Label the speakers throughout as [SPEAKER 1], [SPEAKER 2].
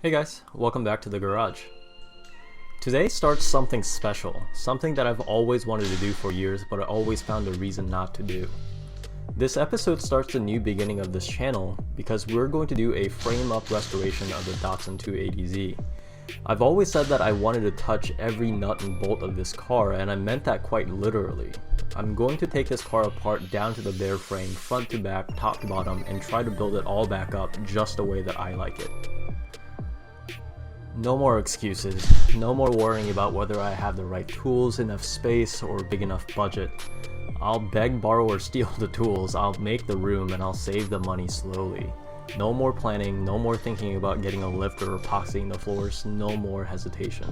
[SPEAKER 1] Hey guys, welcome back to the garage. Today starts something special, something that I've always wanted to do for years but I always found a reason not to do. This episode starts the new beginning of this channel because we're going to do a frame-up restoration of the Datsun 280Z. I've always said that I wanted to touch every nut and bolt of this car, and I meant that quite literally. I'm going to take this car apart down to the bare frame, front to back, top to bottom, and try to build it all back up just the way that I like it. No more excuses, no more worrying about whether I have the right tools, enough space, or big enough budget. I'll beg, borrow, or steal the tools, I'll make the room, and I'll save the money slowly. No more planning, no more thinking about getting a lift or epoxying the floors, no more hesitation.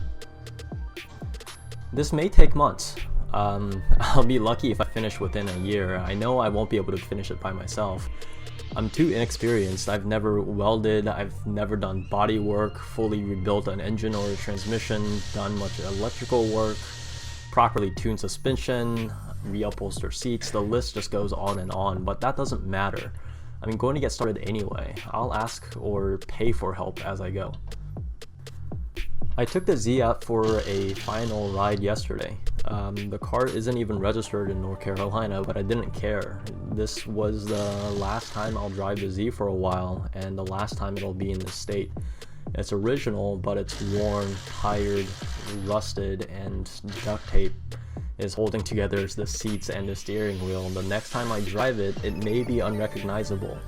[SPEAKER 1] This may take months. I'll be lucky if I finish within a year. I know I won't be able to finish it by myself. I'm too inexperienced. I've never welded, I've never done body work, fully rebuilt an engine or a transmission, done much electrical work, properly tuned suspension, reupholster seats, the list just goes on, but that doesn't matter. I'm going to get started anyway. I'll ask or pay for help as I go. I took the Z out for a final ride yesterday. The car isn't even registered in North Carolina, but I didn't care. This was the last time I'll drive the Z for a while, and the last time it'll be in this state. It's original, but it's worn, tired, rusted, and duct tape is holding together the seats and the steering wheel. The next time I drive it, it may be unrecognizable.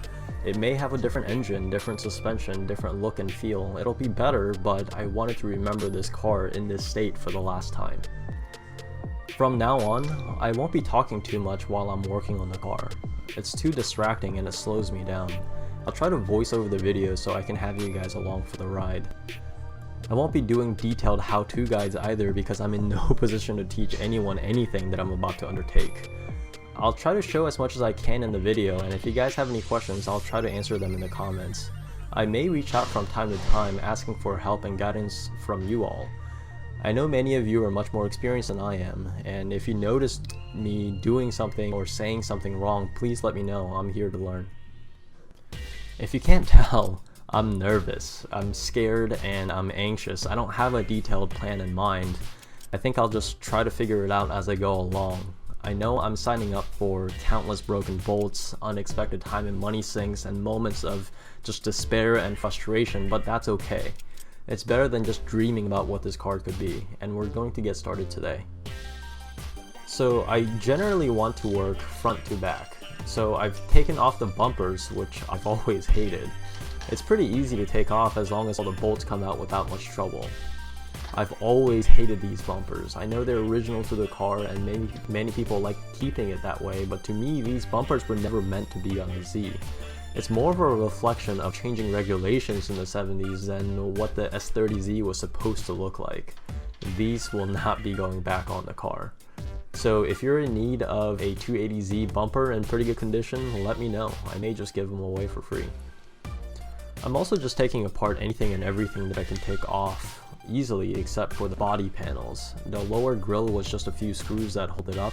[SPEAKER 1] It may have a different engine, different suspension, different look and feel. It'll be better, but I wanted to remember this car in this state for the last time. From now on, I won't be talking too much while I'm working on the car. It's too distracting and it slows me down. I'll try to voice over the video so I can have you guys along for the ride. I won't be doing detailed how-to guides either because I'm in no position to teach anyone anything that I'm about to undertake. I'll try to show as much as I can in the video, and if you guys have any questions, I'll try to answer them in the comments. I may reach out from time to time asking for help and guidance from you all. I know many of you are much more experienced than I am, and if you notice me doing something or saying something wrong, please let me know. I'm here to learn. If you can't tell, I'm nervous, I'm scared, and I'm anxious. I don't have a detailed plan in mind. I think I'll just try to figure it out as I go along. I know I'm signing up for countless broken bolts, unexpected time and money sinks, and moments of just despair and frustration, but that's okay. It's better than just dreaming about what this car could be, and we're going to get started today. So I generally want to work front to back. So I've taken off the bumpers, which I've always hated. It's pretty easy to take off as long as all the bolts come out without much trouble. I've always hated these bumpers. I know they're original to the car and many people like keeping it that way, but to me these bumpers were never meant to be on the Z. It's more of a reflection of changing regulations in the 70s than what the S30Z was supposed to look like. These will not be going back on the car. So if you're in need of a 280Z bumper in pretty good condition, let me know. I may just give them away for free. I'm also just taking apart anything and everything that I can take off easily except for the body panels. The lower grille was just a few screws that hold it up,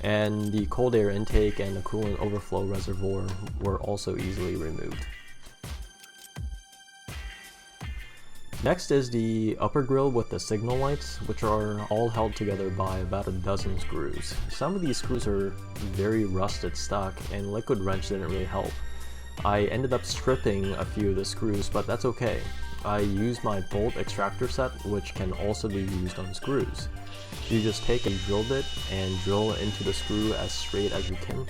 [SPEAKER 1] and the cold air intake and the coolant overflow reservoir were also easily removed. Next is the upper grille with the signal lights, which are all held together by about a dozen screws. Some of these screws are very rusted stuck, and liquid wrench didn't really help. I ended up stripping a few of the screws, but that's okay. I used my bolt extractor set, which can also be used on screws. You just take a drill bit and drill into the screw as straight as you can.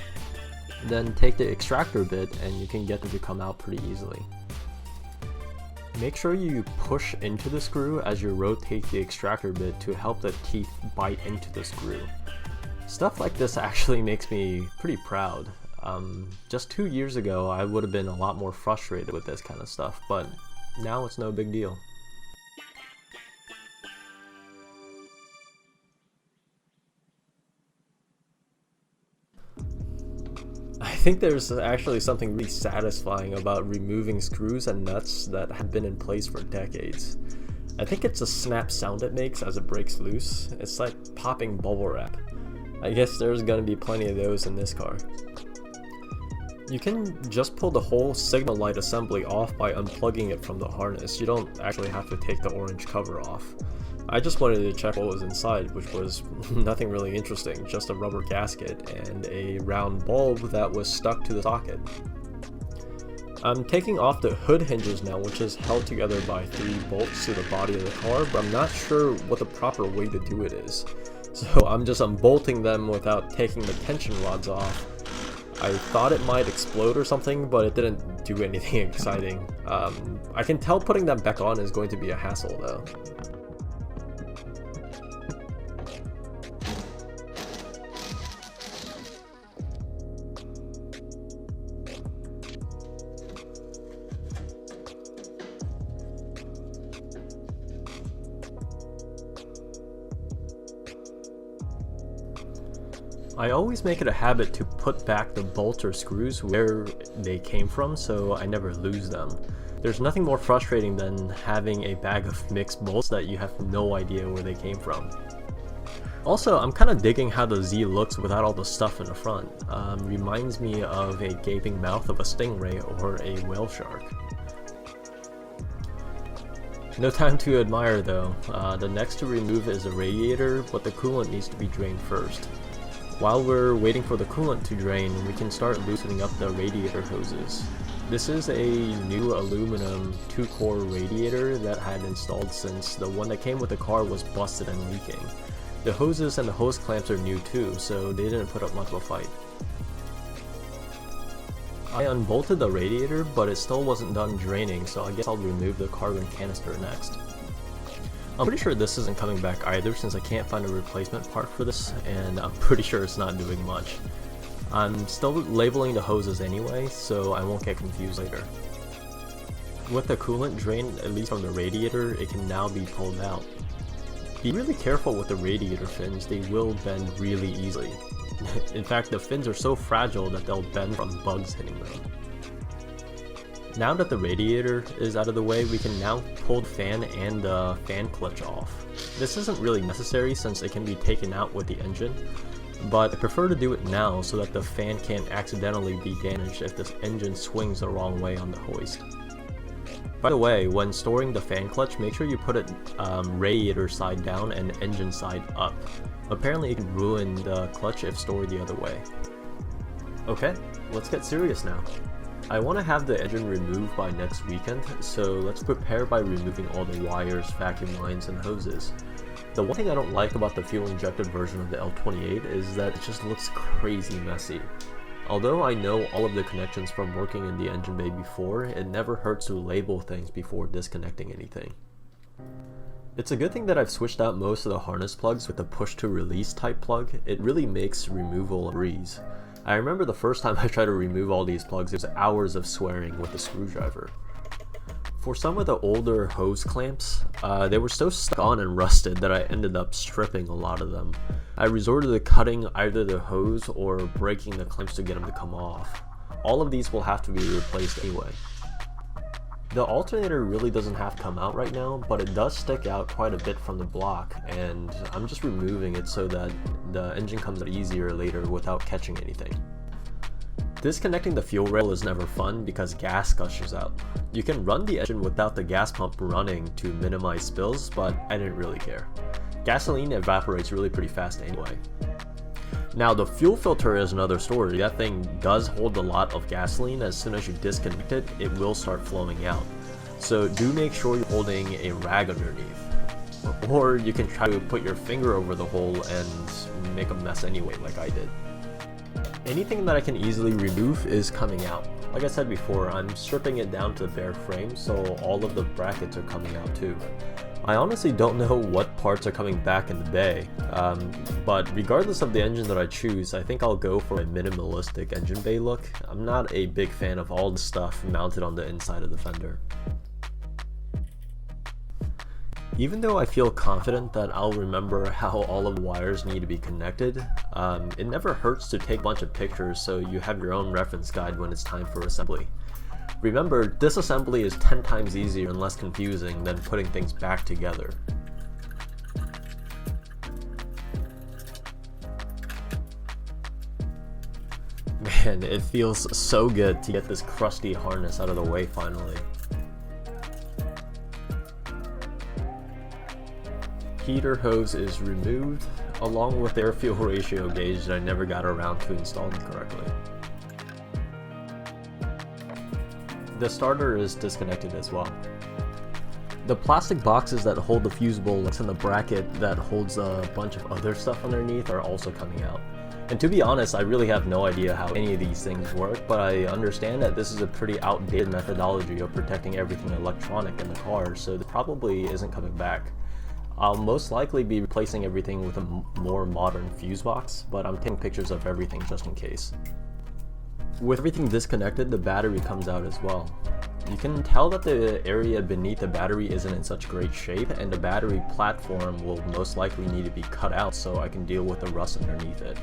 [SPEAKER 1] Then take the extractor bit and you can get them to come out pretty easily. Make sure you push into the screw as you rotate the extractor bit to help the teeth bite into the screw. Stuff like this actually makes me pretty proud. Just 2 years ago I would have been a lot more frustrated with this kind of stuff, but now it's no big deal. I think there's actually something really satisfying about removing screws and nuts that have been in place for decades. I think it's a snap sound it makes as it breaks loose. It's like popping bubble wrap. I guess there's gonna be plenty of those in this car. You can just pull the whole Sigma light assembly off by unplugging it from the harness. You don't actually have to take the orange cover off. I just wanted to check what was inside, which was nothing really interesting, just a rubber gasket and a round bulb that was stuck to the socket. I'm taking off the hood hinges now, which is held together by 3 bolts to the body of the car, but I'm not sure what the proper way to do it is. So I'm just unbolting them without taking the tension rods off. I thought it might explode or something, but it didn't do anything exciting. I can tell putting them back on is going to be a hassle though. I always make it a habit to put back the bolts or screws where they came from so I never lose them. There's nothing more frustrating than having a bag of mixed bolts that you have no idea where they came from. Also, I'm kind of digging how the Z looks without all the stuff in the front. Reminds me of a gaping mouth of a stingray or a whale shark. No time to admire though. The next to remove is the radiator, but the coolant needs to be drained first. While we're waiting for the coolant to drain, we can start loosening up the radiator hoses. This is a new aluminum 2-core radiator that I had installed since the one that came with the car was busted and leaking. The hoses and the hose clamps are new too, so they didn't put up much of a fight. I unbolted the radiator, but it still wasn't done draining, so I guess I'll remove the carbon canister next. I'm pretty sure this isn't coming back either since I can't find a replacement part for this, and I'm pretty sure it's not doing much. I'm still labeling the hoses anyway, so I won't get confused later. With the coolant drained, at least from the radiator, it can now be pulled out. Be really careful with the radiator fins, they will bend really easily. In fact, the fins are so fragile that they'll bend from bugs hitting them. Now that the radiator is out of the way, we can now pull the fan and the fan clutch off. This isn't really necessary since it can be taken out with the engine, but I prefer to do it now so that the fan can't accidentally be damaged if this engine swings the wrong way on the hoist. By the way, when storing the fan clutch, make sure you put it radiator side down and engine side up. Apparently it can ruin the clutch if stored the other way. Okay, let's get serious now. I want to have the engine removed by next weekend, so let's prepare by removing all the wires, vacuum lines, and hoses. The one thing I don't like about the fuel-injected version of the L28 is that it just looks crazy messy. Although I know all of the connections from working in the engine bay before, it never hurts to label things before disconnecting anything. It's a good thing that I've switched out most of the harness plugs with the push-to-release type plug. It really makes removal a breeze. I remember the first time I tried to remove all these plugs, it was hours of swearing with a screwdriver. For some of the older hose clamps, they were so stuck on and rusted that I ended up stripping a lot of them. I resorted to cutting either the hose or breaking the clamps to get them to come off. All of these will have to be replaced anyway. The alternator really doesn't have to come out right now, but it does stick out quite a bit from the block, and I'm just removing it so that the engine comes out easier later without catching anything. Disconnecting the fuel rail is never fun because gas gushes out. You can run the engine without the gas pump running to minimize spills, but I didn't really care. Gasoline evaporates really pretty fast anyway. Now the fuel filter is another story. That thing does hold a lot of gasoline. As soon as you disconnect it, it will start flowing out. So do make sure you're holding a rag underneath. Or you can try to put your finger over the hole and make a mess anyway, like I did. Anything that I can easily remove is coming out. Like I said before, I'm stripping it down to the bare frame, so all of the brackets are coming out too. I honestly don't know what parts are coming back in the bay, but regardless of the engine that I choose, I think I'll go for a minimalistic engine bay look. I'm not a big fan of all the stuff mounted on the inside of the fender. Even though I feel confident that I'll remember how all of the wires need to be connected, it never hurts to take a bunch of pictures so you have your own reference guide when it's time for assembly. Remember, disassembly is 10 times easier and less confusing than putting things back together. Man, it feels so good to get this crusty harness out of the way finally. Heater hose is removed, along with the air-fuel ratio gauge that I never got around to installing correctly. The starter is disconnected as well. The plastic boxes that hold the fusible and the bracket that holds a bunch of other stuff underneath are also coming out. And to be honest, I really have no idea how any of these things work, but I understand that this is a pretty outdated methodology of protecting everything electronic in the car, so it probably isn't coming back. I'll most likely be replacing everything with a more modern fuse box, but I'm taking pictures of everything just in case. With everything disconnected, the battery comes out as well. You can tell that the area beneath the battery isn't in such great shape, and the battery platform will most likely need to be cut out so I can deal with the rust underneath it.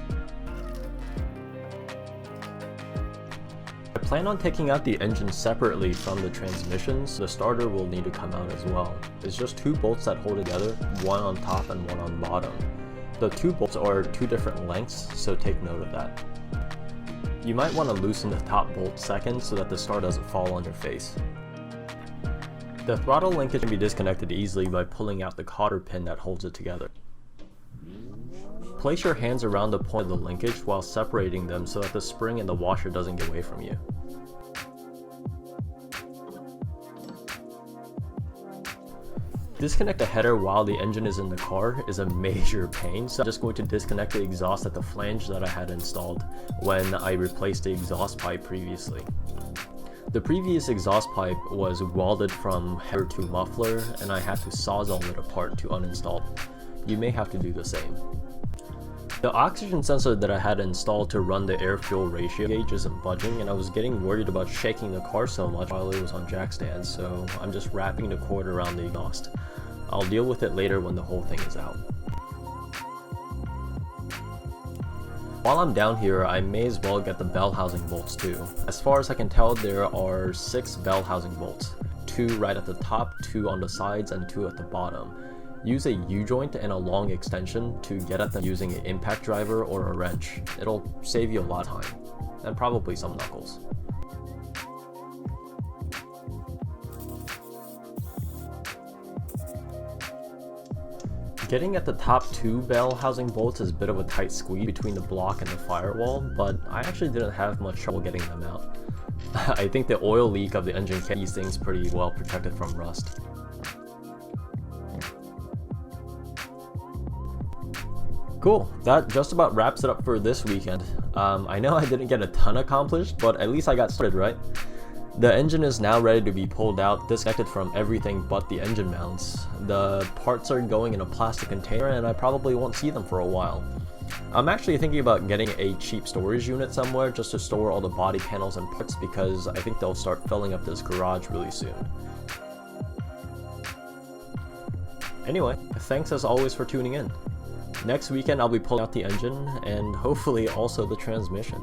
[SPEAKER 1] I plan on taking out the engine separately from the transmissions. The starter will need to come out as well. It's just 2 bolts that hold together, one on top and one on bottom. The 2 bolts are 2 different lengths, so take note of that. You might want to loosen the top bolt second so that the star doesn't fall on your face. The throttle linkage can be disconnected easily by pulling out the cotter pin that holds it together. Place your hands around the point of the linkage while separating them so that the spring and the washer doesn't get away from you. Disconnect the header while the engine is in the car is a major pain, so I'm just going to disconnect the exhaust at the flange that I had installed when I replaced the exhaust pipe previously. The previous exhaust pipe was welded from header to muffler, and I had to sawzall it apart to uninstall it. You may have to do the same. The oxygen sensor that I had installed to run the air-fuel ratio gauge isn't budging, and I was getting worried about shaking the car so much while it was on jack stands, so I'm just wrapping the cord around the exhaust. I'll deal with it later when the whole thing is out. While I'm down here, I may as well get the bell housing bolts too. As far as I can tell, there are 6 bell housing bolts. 2 right at the top, 2 on the sides, and 2 at the bottom. Use a U-joint and a long extension to get at them using an impact driver or a wrench. It'll save you a lot of time, and probably some knuckles. Getting at the top 2 bell housing bolts is a bit of a tight squeeze between the block and the firewall, but I actually didn't have much trouble getting them out. I think the oil leak of the engine kept these things pretty well protected from rust. Cool, that just about wraps it up for this weekend. I know I didn't get a ton accomplished, but at least I got started, right? The engine is now ready to be pulled out, disconnected from everything but the engine mounts. The parts are going in a plastic container and I probably won't see them for a while. I'm actually thinking about getting a cheap storage unit somewhere just to store all the body panels and parts because I think they'll start filling up this garage really soon. Anyway, thanks as always for tuning in. Next weekend I'll be pulling out the engine and hopefully also the transmission.